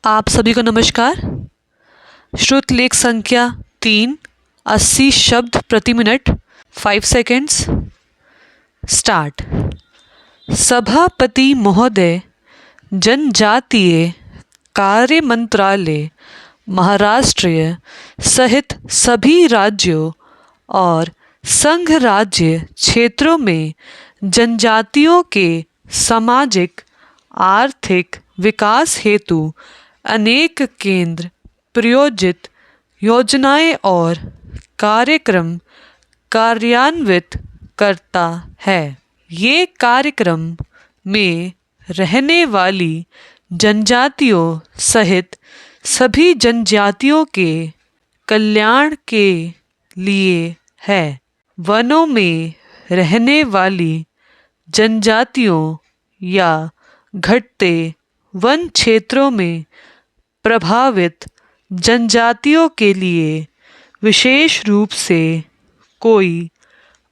आप सभी को नमस्कार। श्रुत लेख संख्या 3, 80 शब्द प्रति मिनट, 5 सेकेंड्स। स्टार्ट। सभापति महोदय, जनजातीय कार्य मंत्रालय महाराष्ट्र सहित सभी राज्यों और संघ राज्य क्षेत्रों में जनजातियों के सामाजिक आर्थिक विकास हेतु अनेक केंद्र प्रायोजित योजनाएं और कार्यक्रम कार्यान्वित करता है। ये कार्यक्रम में रहने वाली जनजातियों सहित सभी जनजातियों के कल्याण के लिए है। वनों में रहने वाली जनजातियों या घटते वन क्षेत्रों में प्रभावित जनजातियों के लिए विशेष रूप से कोई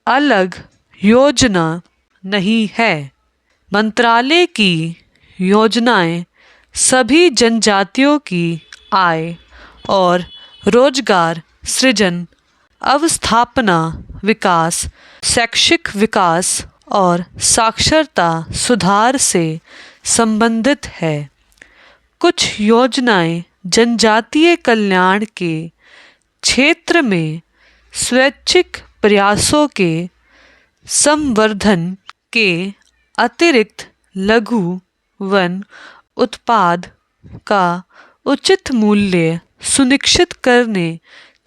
अलग योजना नहीं है। मंत्रालय की योजनाएं सभी जनजातियों की आय और रोजगार सृजन, अवस्थापना विकास, शैक्षिक विकास और साक्षरता सुधार से संबंधित है। कुछ योजनाएं जनजातीय कल्याण के क्षेत्र में स्वैच्छिक प्रयासों के संवर्धन के अतिरिक्त लघु वन उत्पाद का उचित मूल्य सुनिश्चित करने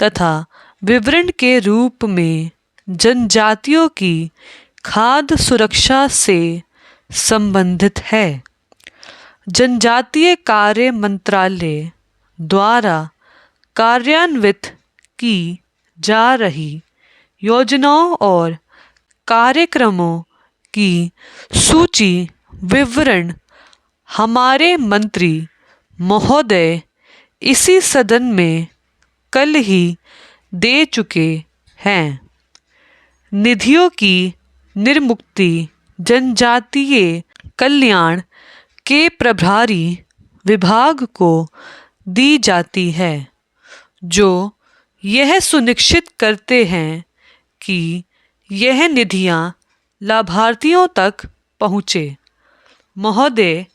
तथा विवरण के रूप में जनजातियों की खाद्य सुरक्षा से संबंधित है। जनजातीय कार्य मंत्रालय द्वारा कार्यान्वित की जा रही योजनाओं और कार्यक्रमों की सूची विवरण हमारे मंत्री महोदय इसी सदन में कल ही दे चुके हैं। निधियों की निर्मुक्ति जनजातीय कल्याण के प्रभारी विभाग को दी जाती है, जो यह सुनिश्चित करते हैं कि यह निधियां लाभार्थियों तक पहुँचे। महोदय,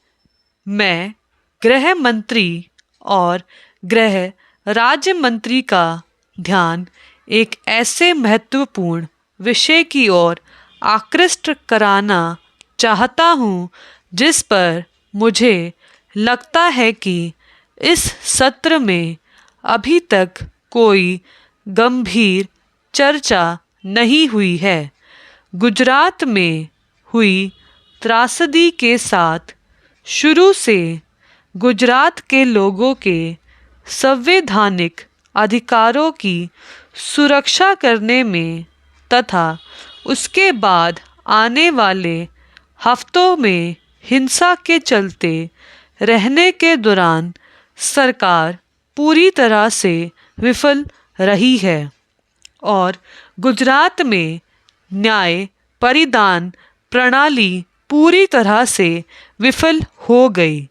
मैं गृह मंत्री और गृह राज्य मंत्री का ध्यान एक ऐसे महत्वपूर्ण विषय की ओर आकृष्ट कराना चाहता हूँ जिस पर मुझे लगता है कि इस सत्र में अभी तक कोई गंभीर चर्चा नहीं हुई है। गुजरात में हुई त्रासदी के साथ शुरू से गुजरात के लोगों के संवैधानिक अधिकारों की सुरक्षा करने में तथा उसके बाद आने वाले हफ्तों में हिंसा के चलते रहने के दौरान सरकार पूरी तरह से विफल रही है और गुजरात में न्याय परिधान प्रणाली पूरी तरह से विफल हो गई।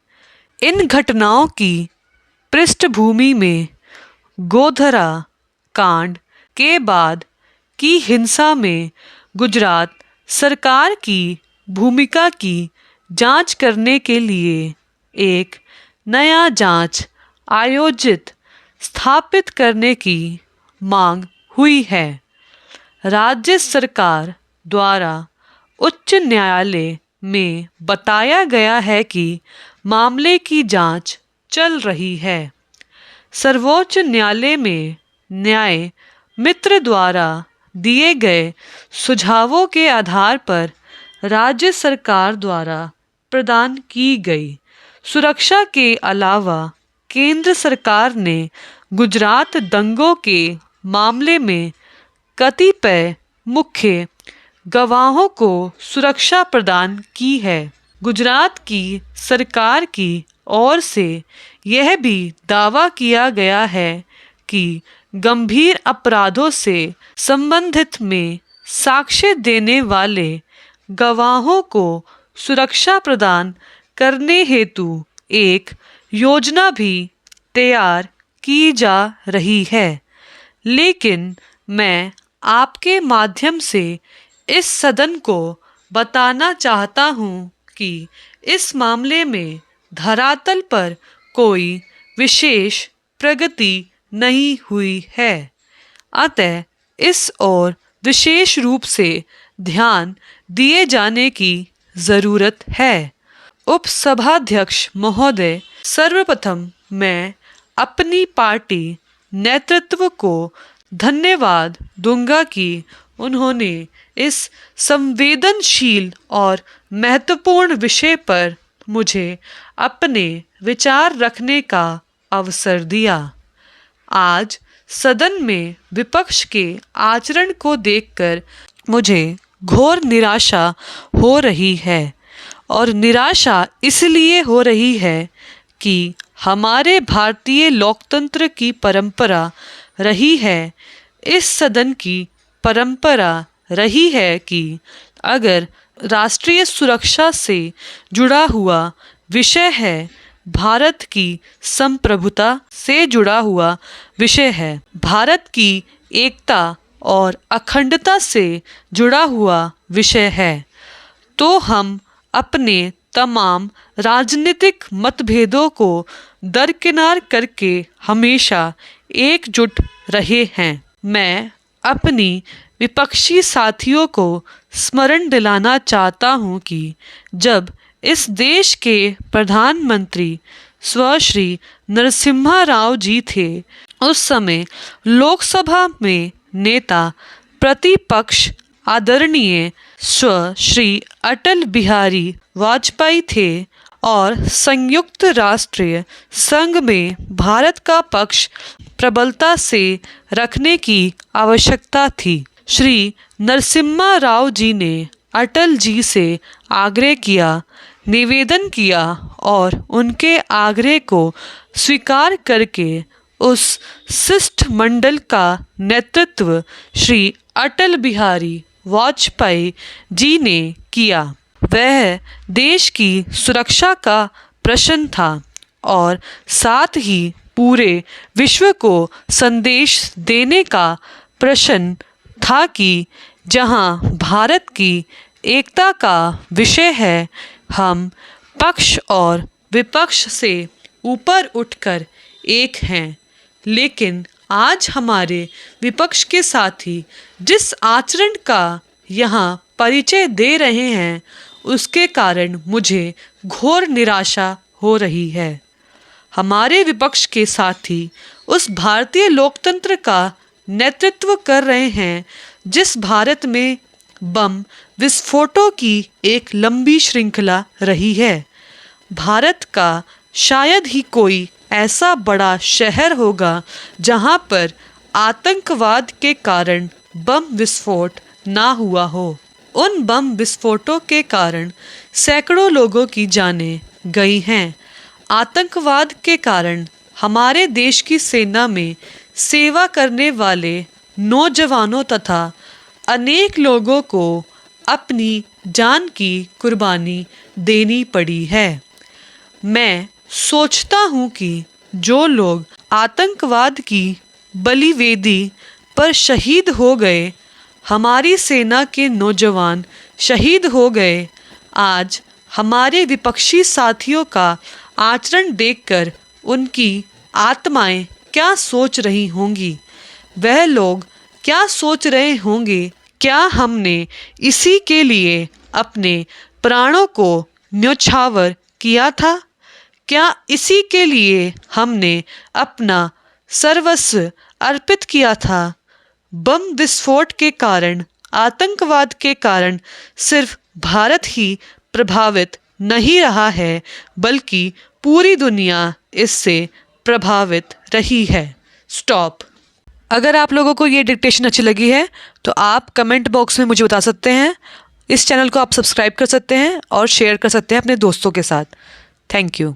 इन घटनाओं की पृष्ठभूमि में गोधरा कांड के बाद की हिंसा में गुजरात सरकार की भूमिका की जांच करने के लिए एक नया जांच आयोजित स्थापित करने की मांग हुई है। राज्य सरकार द्वारा उच्च न्यायालय में बताया गया है कि मामले की जांच चल रही है। सर्वोच्च न्यायालय में न्याय मित्र द्वारा दिए गए सुझावों के आधार पर राज्य सरकार द्वारा प्रदान की गई सुरक्षा के अलावा केंद्र सरकार ने गुजरात दंगों के मामले में कतिपय मुख्य गवाहों को सुरक्षा प्रदान की है। गुजरात की सरकार की ओर से यह भी दावा किया गया है कि गंभीर अपराधों से संबंधित में साक्ष्य देने वाले गवाहों को सुरक्षा प्रदान करने हेतु एक योजना भी तैयार की जा रही है, लेकिन मैं आपके माध्यम से इस सदन को बताना चाहता हूँ कि इस मामले में धरातल पर कोई विशेष प्रगति नहीं हुई है। अतः इस ओर विशेष रूप से ध्यान दिए जाने की ज़रूरत है। उपसभाध्यक्ष महोदय, सर्वप्रथम मैं अपनी पार्टी नेतृत्व को धन्यवाद दूंगा कि उन्होंने इस संवेदनशील और महत्वपूर्ण विषय पर मुझे अपने विचार रखने का अवसर दिया। आज सदन में विपक्ष के आचरण को देखकर मुझे घोर निराशा हो रही है, और निराशा इसलिए हो रही है कि हमारे भारतीय लोकतंत्र की परंपरा रही है, इस सदन की परंपरा रही है कि अगर राष्ट्रीय सुरक्षा से जुड़ा हुआ विषय है, भारत की संप्रभुता से जुड़ा हुआ विषय है, भारत की एकता और अखंडता से जुड़ा हुआ विषय है, तो हम अपने तमाम राजनीतिक मतभेदों को दरकिनार करके हमेशा एकजुट रहे हैं। मैं अपनी विपक्षी साथियों को स्मरण दिलाना चाहता हूं कि जब इस देश के प्रधानमंत्री श्री नरसिम्हा राव जी थे, उस समय लोकसभा में नेता प्रतिपक्ष आदरणीय श्री अटल बिहारी वाजपेयी थे, और संयुक्त राष्ट्र संघ में भारत का पक्ष प्रबलता से रखने की आवश्यकता थी। श्री नरसिम्हा राव जी ने अटल जी से आग्रह किया, निवेदन किया, और उनके आग्रह को स्वीकार करके उस शिष्टमंडल का नेतृत्व श्री अटल बिहारी वाजपेयी जी ने किया। वह देश की सुरक्षा का प्रश्न था, और साथ ही पूरे विश्व को संदेश देने का प्रश्न था कि जहां भारत की एकता का विषय है, हम पक्ष और विपक्ष से ऊपर उठकर एक हैं। लेकिन आज हमारे विपक्ष के साथी जिस आचरण का यहाँ परिचय दे रहे हैं, उसके कारण मुझे घोर निराशा हो रही है। हमारे विपक्ष के साथी उस भारतीय लोकतंत्र का नेतृत्व कर रहे हैं जिस भारत में बम विस्फोटों की एक लंबी श्रृंखला रही है। भारत का शायद ही कोई ऐसा बड़ा शहर होगा जहां पर आतंकवाद के कारण बम विस्फोट ना हुआ हो। उन बम विस्फोटों के कारण सैकड़ों लोगों की जानें गई हैं। आतंकवाद के कारण हमारे देश की सेना में सेवा करने वाले नौजवानों तथा अनेक लोगों को अपनी जान की कुर्बानी देनी पड़ी है। मैं सोचता हूँ कि जो लोग आतंकवाद की बलिवेदी पर शहीद हो गए, हमारी सेना के नौजवान शहीद हो गए, आज हमारे विपक्षी साथियों का आचरण देखकर उनकी आत्माएं क्या सोच रही होंगी? वह लोग क्या सोच रहे होंगे? क्या हमने इसी के लिए अपने प्राणों को न्यौछावर किया था? क्या इसी के लिए हमने अपना सर्वस्व अर्पित किया था? बम विस्फोट के कारण, आतंकवाद के कारण सिर्फ भारत ही प्रभावित नहीं रहा है, बल्कि पूरी दुनिया इससे प्रभावित रही है। स्टॉप। अगर आप लोगों को ये डिक्टेशन अच्छी लगी है तो आप कमेंट बॉक्स में मुझे बता सकते हैं। इस चैनल को आप सब्सक्राइब कर सकते हैं और शेयर कर सकते हैं अपने दोस्तों के साथ। Thank you.